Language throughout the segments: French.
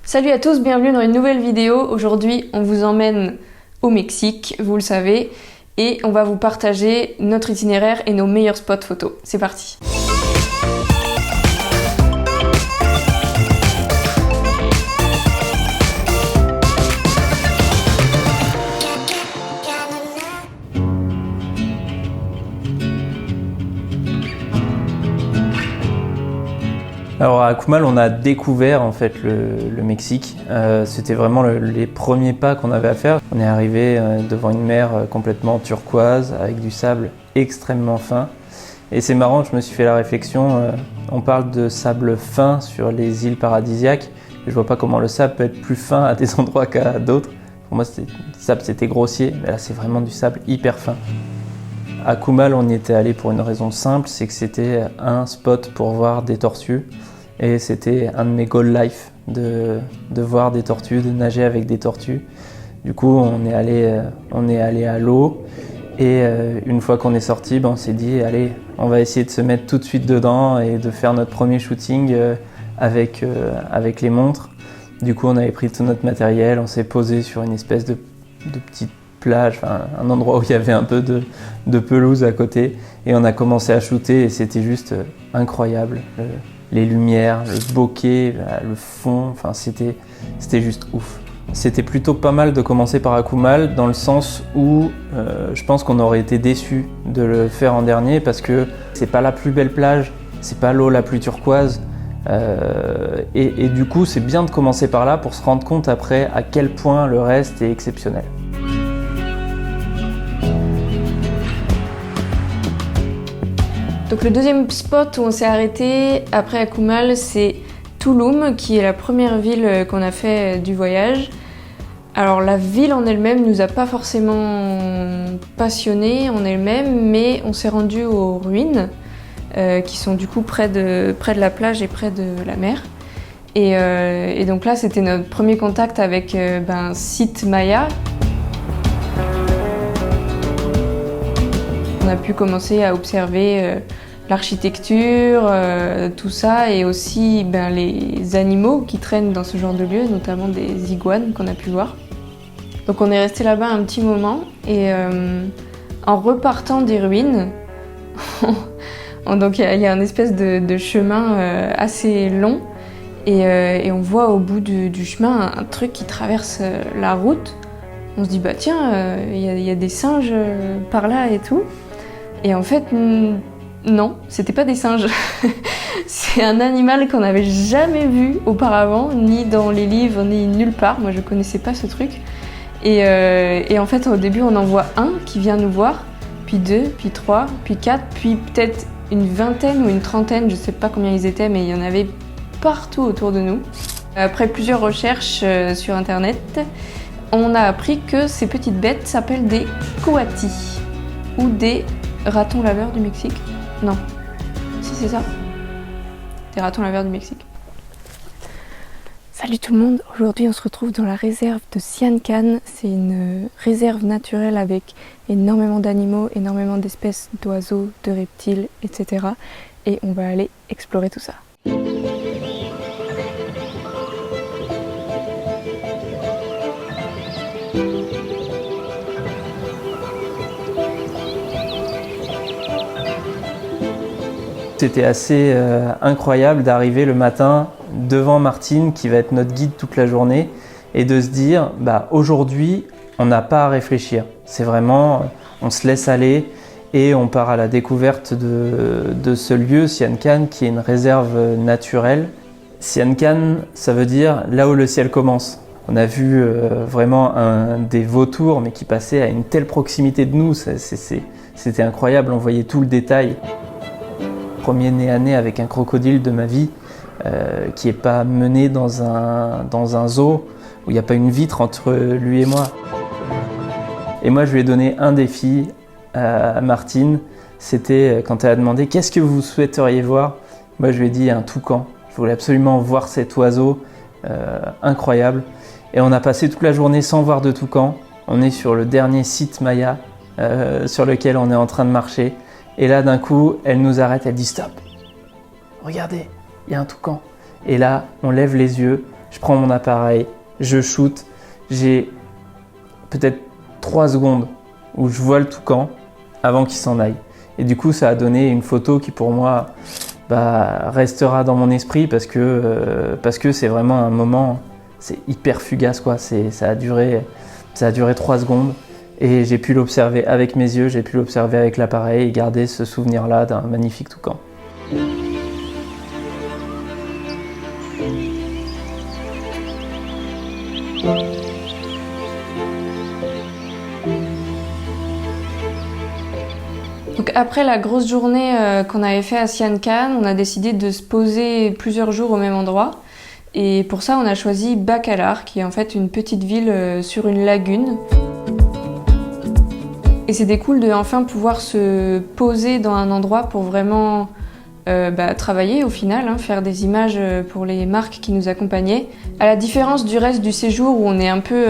Salut à tous, bienvenue dans une nouvelle vidéo. Aujourd'hui, on vous emmène au Mexique, vous le savez, et on va vous partager notre itinéraire et nos meilleurs spots photos. C'est parti! Alors à Akumal, on a découvert en fait le Mexique. C'était vraiment les premiers pas qu'on avait à faire. On est arrivé devant une mer complètement turquoise avec du sable extrêmement fin. Et c'est marrant, je me suis fait la réflexion, on parle de sable fin sur les îles paradisiaques. Je vois pas comment le sable peut être plus fin à des endroits qu'à d'autres. Pour moi, le sable c'était grossier, mais là c'est vraiment du sable hyper fin. À Akumal, on y était allé pour une raison simple, c'est que c'était un spot pour voir des tortues. Et c'était un de mes goal life de voir des tortues, de nager avec des tortues. Du coup, on est allé à l'eau. Et une fois qu'on est sorti, on s'est dit, allez, on va essayer de se mettre tout de suite dedans et de faire notre premier shooting avec les montres. Du coup, on avait pris tout notre matériel, on s'est posé sur une espèce de petite plage, un endroit où il y avait un peu de pelouse à côté, et on a commencé à shooter et c'était juste incroyable. Les lumières, le bokeh, le fond, c'était juste ouf. C'était plutôt pas mal de commencer par Akumal dans le sens où je pense qu'on aurait été déçus de le faire en dernier parce que c'est pas la plus belle plage, c'est pas l'eau la plus turquoise. Et du coup, c'est bien de commencer par là pour se rendre compte après à quel point le reste est exceptionnel. Donc le deuxième spot où on s'est arrêté après Akumal, c'est Tulum, qui est la première ville qu'on a fait du voyage. Alors la ville en elle-même nous a pas forcément passionnés en elle-même, mais on s'est rendu aux ruines qui sont du coup près de la plage et près de la mer. Et donc là, c'était notre premier contact avec un site maya. On a pu commencer à observer l'architecture, tout ça, et aussi les animaux qui traînent dans ce genre de lieu, notamment des iguanes qu'on a pu voir. Donc on est resté là-bas un petit moment, et en repartant des ruines, donc il y a un espèce de chemin assez long, et on voit au bout du chemin un truc qui traverse la route. On se dit tiens, il y a des singes par là et tout. Et en fait, non, c'était pas des singes. C'est un animal qu'on n'avait jamais vu auparavant, ni dans les livres, ni nulle part. Moi, je connaissais pas ce truc. Et en fait, au début, on en voit un qui vient nous voir, puis deux, puis trois, puis quatre, puis peut-être une vingtaine ou une trentaine, je sais pas combien ils étaient, mais il y en avait partout autour de nous. Après plusieurs recherches sur Internet, on a appris que ces petites bêtes s'appellent des coatis, ou des ratons laveurs du Mexique. Non. Si, c'est ça. Des ratons laveurs du Mexique. Salut tout le monde, aujourd'hui on se retrouve dans la réserve de Siancan. C'est une réserve naturelle avec énormément d'animaux, énormément d'espèces d'oiseaux, de reptiles, etc. Et on va aller explorer tout ça. C'était assez incroyable d'arriver le matin devant Martine, qui va être notre guide toute la journée, et de se dire aujourd'hui on n'a pas à réfléchir. C'est vraiment, on se laisse aller et on part à la découverte de ce lieu, Siancan, qui est une réserve naturelle. Siancan, ça veut dire là où le ciel commence. On a vu vraiment des vautours, mais qui passaient à une telle proximité de nous, c'était incroyable, on voyait tout le détail. Premier nez à nez avec un crocodile de ma vie, qui n'est pas mené dans un zoo, où il n'y a pas une vitre entre lui et moi. Et moi, je lui ai donné un défi à Martine, c'était quand elle a demandé « Qu'est-ce que vous souhaiteriez voir ?» Moi, je lui ai dit un toucan. Je voulais absolument voir cet oiseau incroyable. Et on a passé toute la journée sans voir de toucan. On est sur le dernier site maya sur lequel on est en train de marcher. Et là, d'un coup, elle nous arrête, elle dit « Stop, regardez, il y a un toucan. » Et là, on lève les yeux. je prends mon appareil, je shoot, j'ai peut-être 3 secondes où je vois le toucan avant qu'il s'en aille. Et du coup, ça a donné une photo qui pour moi restera dans mon esprit parce que c'est vraiment un moment, c'est hyper fugace quoi. Ça a duré 3 secondes et j'ai pu l'observer avec mes yeux, j'ai pu l'observer avec l'appareil et garder ce souvenir-là d'un magnifique toucan. Donc après la grosse journée qu'on avait fait à Sian Ka'an, on a décidé de se poser plusieurs jours au même endroit. Et pour ça, on a choisi Bacalar, qui est en fait une petite ville sur une lagune. Et c'était cool de enfin pouvoir se poser dans un endroit pour vraiment travailler au final, hein, faire des images pour les marques qui nous accompagnaient. À la différence du reste du séjour où on est un peu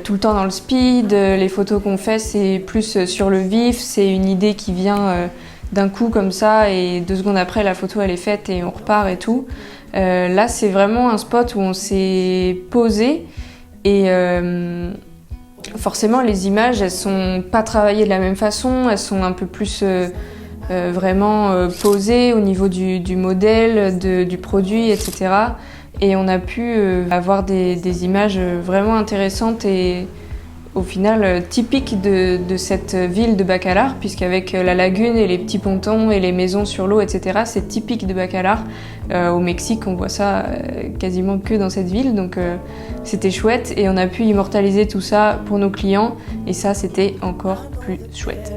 tout le temps dans le speed, les photos qu'on fait c'est plus sur le vif, c'est une idée qui vient d'un coup comme ça et 2 secondes après la photo elle est faite et on repart et tout. Là c'est vraiment un spot où on s'est posé et forcément les images elles sont pas travaillées de la même façon, elles sont un peu plus vraiment posées au niveau du modèle, du produit, etc. Et on a pu avoir des images vraiment intéressantes et au final typiques de cette ville de Bacalar, puisqu'avec la lagune et les petits pontons et les maisons sur l'eau, etc., c'est typique de Bacalar. Au Mexique, on voit ça quasiment que dans cette ville, donc c'était chouette et on a pu immortaliser tout ça pour nos clients et ça, c'était encore plus chouette.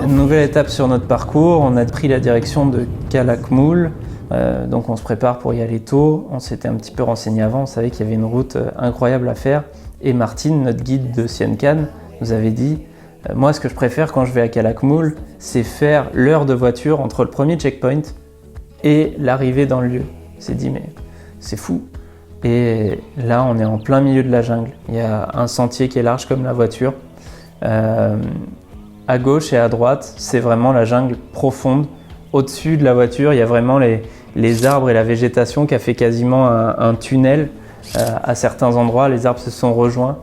Une nouvelle étape sur notre parcours, on a pris la direction de Calakmul, donc on se prépare pour y aller tôt. On s'était un petit peu renseigné avant, on savait qu'il y avait une route incroyable à faire. Et Martine, notre guide de Sian Ka'an, nous avait dit moi ce que je préfère quand je vais à Calakmul, c'est faire l'heure de voiture entre le premier checkpoint et l'arrivée dans le lieu. On s'est dit mais c'est fou. Et là on est en plein milieu de la jungle. Il y a un sentier qui est large comme la voiture. À gauche et à droite, c'est vraiment la jungle profonde. Au-dessus de la voiture, il y a vraiment les arbres et la végétation qui a fait quasiment un tunnel à certains endroits. Les arbres se sont rejoints.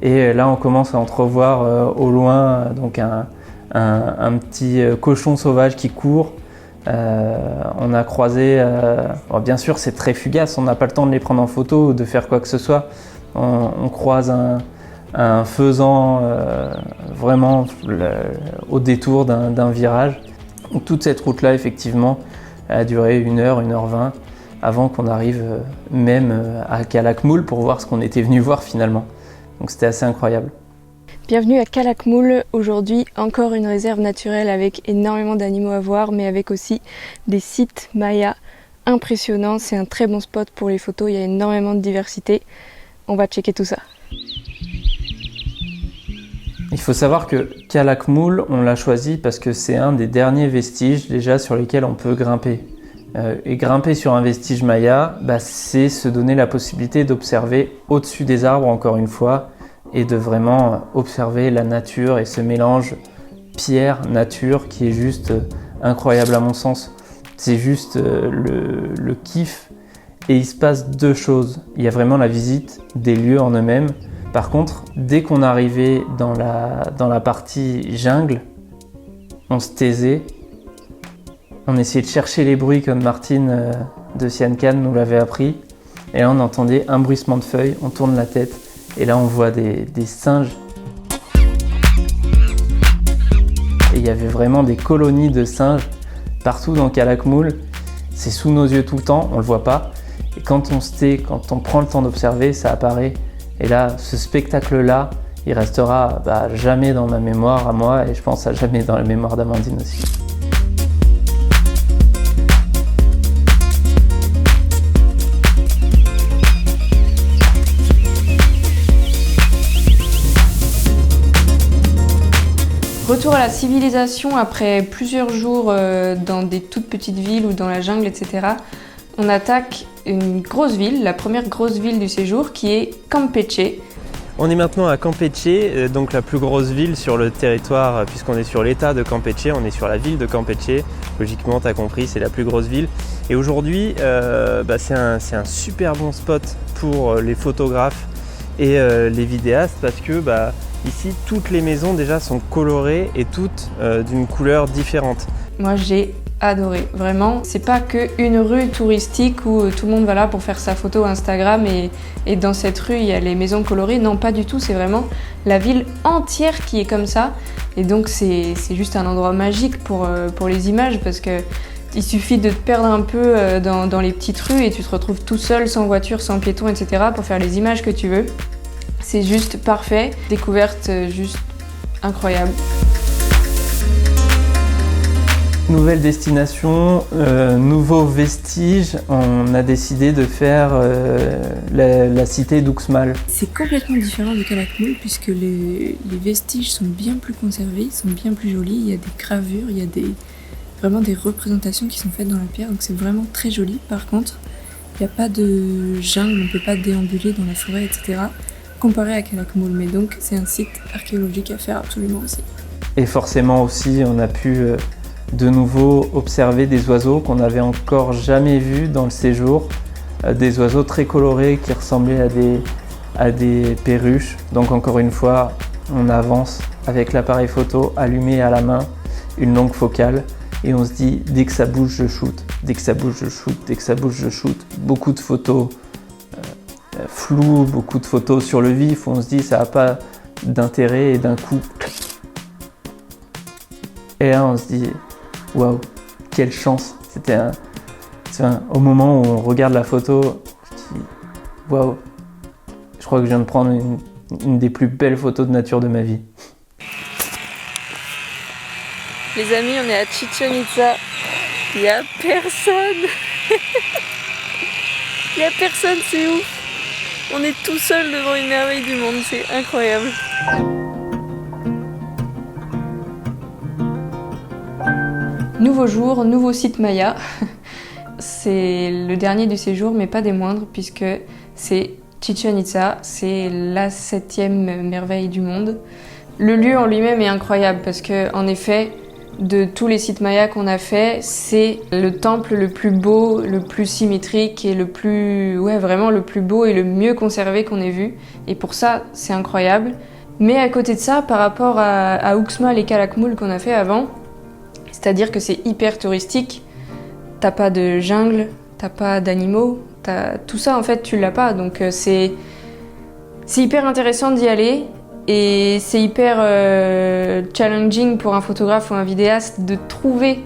Et là, on commence à entrevoir au loin donc un petit cochon sauvage qui court. On a croisé... bien sûr, c'est très fugace. On n'a pas le temps de les prendre en photo ou de faire quoi que ce soit. On croise un faisan vraiment au détour d'un virage. Toute cette route-là, effectivement, a duré 1h, 1h20 avant qu'on arrive même à Calakmul pour voir ce qu'on était venu voir finalement. Donc c'était assez incroyable. Bienvenue à Calakmul. Aujourd'hui, encore une réserve naturelle avec énormément d'animaux à voir, mais avec aussi des sites mayas impressionnants. C'est un très bon spot pour les photos, il y a énormément de diversité. On va checker tout ça. Il faut savoir que Calakmul, on l'a choisi parce que c'est un des derniers vestiges déjà sur lesquels on peut grimper. Et grimper sur un vestige maya, c'est se donner la possibilité d'observer au-dessus des arbres encore une fois et de vraiment observer la nature et ce mélange pierre-nature qui est juste incroyable à mon sens. C'est juste le kiff et il se passe 2 choses. Il y a vraiment la visite des lieux en eux-mêmes. Par contre, dès qu'on arrivait dans la partie jungle, on se taisait, on essayait de chercher les bruits comme Martine de Sian Ka'an nous l'avait appris. Et là, on entendait un bruissement de feuilles, on tourne la tête et là, on voit des singes. Et il y avait vraiment des colonies de singes partout dans Calakmul. C'est sous nos yeux tout le temps, on ne le voit pas. Et quand on se tait, quand on prend le temps d'observer, ça apparaît. Et là, ce spectacle-là, il restera jamais dans ma mémoire à moi et je pense à jamais dans la mémoire d'Amandine aussi. Retour à la civilisation après plusieurs jours dans des toutes petites villes ou dans la jungle, etc. On attaque une grosse ville, la première grosse ville du séjour, qui est Campeche. On est maintenant à Campeche, donc la plus grosse ville sur le territoire, puisqu'on est sur l'état de Campeche, on est sur la ville de Campeche. Logiquement, tu as compris, c'est la plus grosse ville. Et aujourd'hui, c'est un super bon spot pour les photographes et les vidéastes, parce que ici, toutes les maisons déjà sont colorées et toutes d'une couleur différente. Moi, j'ai adoré, vraiment. C'est pas qu'une rue touristique où tout le monde va là pour faire sa photo Instagram et dans cette rue il y a les maisons colorées. Non, pas du tout, c'est vraiment la ville entière qui est comme ça. Et donc c'est juste un endroit magique pour les images, parce que il suffit de te perdre un peu dans les petites rues et tu te retrouves tout seul, sans voiture, sans piéton, etc. pour faire les images que tu veux. C'est juste parfait, découverte juste incroyable. Nouvelle destination, nouveaux vestiges, on a décidé de faire la cité d'Uxmal. C'est complètement différent de Calakmul puisque les vestiges sont bien plus conservés, sont bien plus jolis, il y a des gravures, il y a vraiment des représentations qui sont faites dans la pierre, donc c'est vraiment très joli. Par contre, il n'y a pas de jungle, on ne peut pas déambuler dans la forêt, etc. comparé à Calakmul, mais donc c'est un site archéologique à faire absolument aussi. Et forcément aussi, on a pu de nouveau observer des oiseaux qu'on n'avait encore jamais vus dans le séjour, des oiseaux très colorés qui ressemblaient à des perruches. Donc encore une fois, on avance avec l'appareil photo allumé à la main, une longue focale, et on se dit dès que ça bouge je shoot, dès que ça bouge je shoot, dès que ça bouge je shoot. Beaucoup de photos floues, beaucoup de photos sur le vif, où on se dit ça n'a pas d'intérêt, et d'un coup, et là on se dit waouh, quelle chance! Au moment où on regarde la photo, je dis waouh, je crois que je viens de prendre une des plus belles photos de nature de ma vie. Les amis, on est à Chichen Itza. Il n'y a personne. Il n'y a personne, c'est ouf. On est tout seul devant une merveille du monde, c'est incroyable. Nouveau jour, nouveau site Maya. C'est le dernier du séjour, mais pas des moindres, puisque c'est Chichen Itza, c'est la 7e merveille du monde. Le lieu en lui-même est incroyable, parce que en effet, de tous les sites Maya qu'on a fait, c'est le temple le plus beau, le plus symétrique et vraiment le plus beau et le mieux conservé qu'on ait vu. Et pour ça, c'est incroyable. Mais à côté de ça, par rapport à Uxmal et Calakmul qu'on a fait avant, c'est-à-dire que c'est hyper touristique, t'as pas de jungle, t'as pas d'animaux, tout ça en fait tu l'as pas, donc c'est hyper intéressant d'y aller et c'est hyper challenging pour un photographe ou un vidéaste de trouver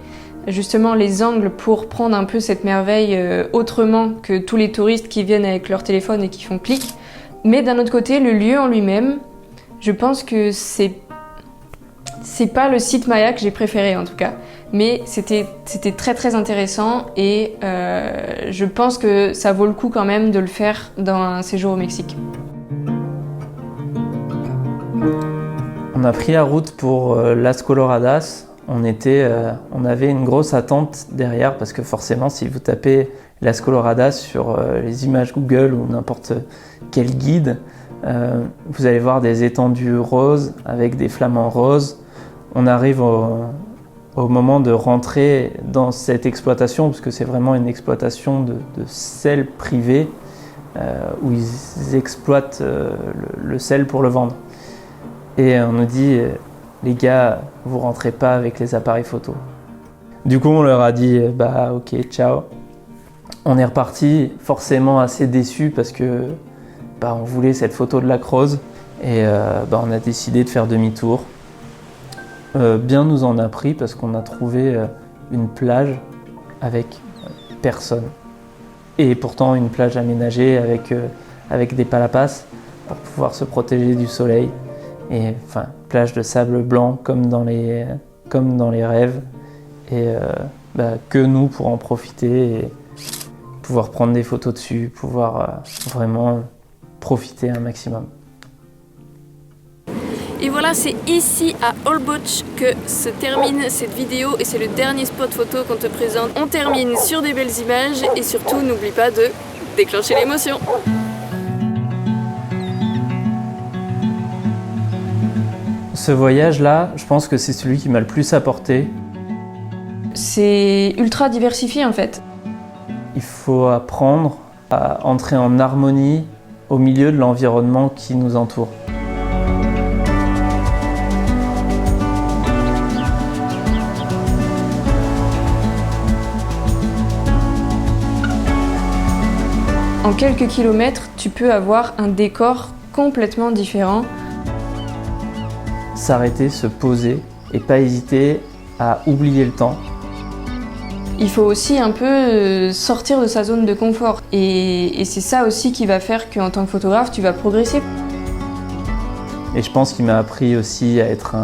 justement les angles pour prendre un peu cette merveille autrement que tous les touristes qui viennent avec leur téléphone et qui font clic. Mais d'un autre côté, le lieu en lui-même, je pense que c'est pas le site Maya que j'ai préféré en tout cas, mais c'était très très intéressant et je pense que ça vaut le coup quand même de le faire dans un séjour au Mexique. On a pris la route pour Las Coloradas. On avait une grosse attente derrière parce que forcément si vous tapez Las Coloradas sur les images Google ou n'importe quel guide, vous allez voir des étendues roses avec des flamants roses. On arrive au moment de rentrer dans cette exploitation, parce que c'est vraiment une exploitation de sel privé où ils exploitent le sel pour le vendre. Et on nous dit, les gars, vous rentrez pas avec les appareils photo. Du coup, on leur a dit, bah ok, ciao. On est reparti forcément assez déçus parce que on voulait cette photo de la Croze et on a décidé de faire demi-tour. Bien nous en a pris parce qu'on a trouvé une plage avec personne. Et pourtant une plage aménagée avec des palapas pour pouvoir se protéger du soleil. Et plage de sable blanc comme dans les rêves. Et que nous pour en profiter et pouvoir prendre des photos dessus, pouvoir vraiment profiter un maximum. Et voilà, c'est ici à Olboch que se termine cette vidéo et c'est le dernier spot photo qu'on te présente. On termine sur des belles images et surtout n'oublie pas de déclencher l'émotion. Ce voyage-là, je pense que c'est celui qui m'a le plus apporté. C'est ultra diversifié en fait. Il faut apprendre à entrer en harmonie au milieu de l'environnement qui nous entoure. En quelques kilomètres, tu peux avoir un décor complètement différent. S'arrêter, se poser et pas hésiter à oublier le temps. Il faut aussi un peu sortir de sa zone de confort. Et c'est ça aussi qui va faire qu'en tant que photographe, tu vas progresser. Et je pense qu'il m'a appris aussi à être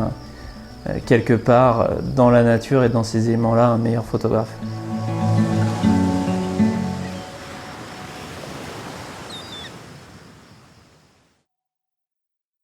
quelque part dans la nature et dans ces éléments-là un meilleur photographe.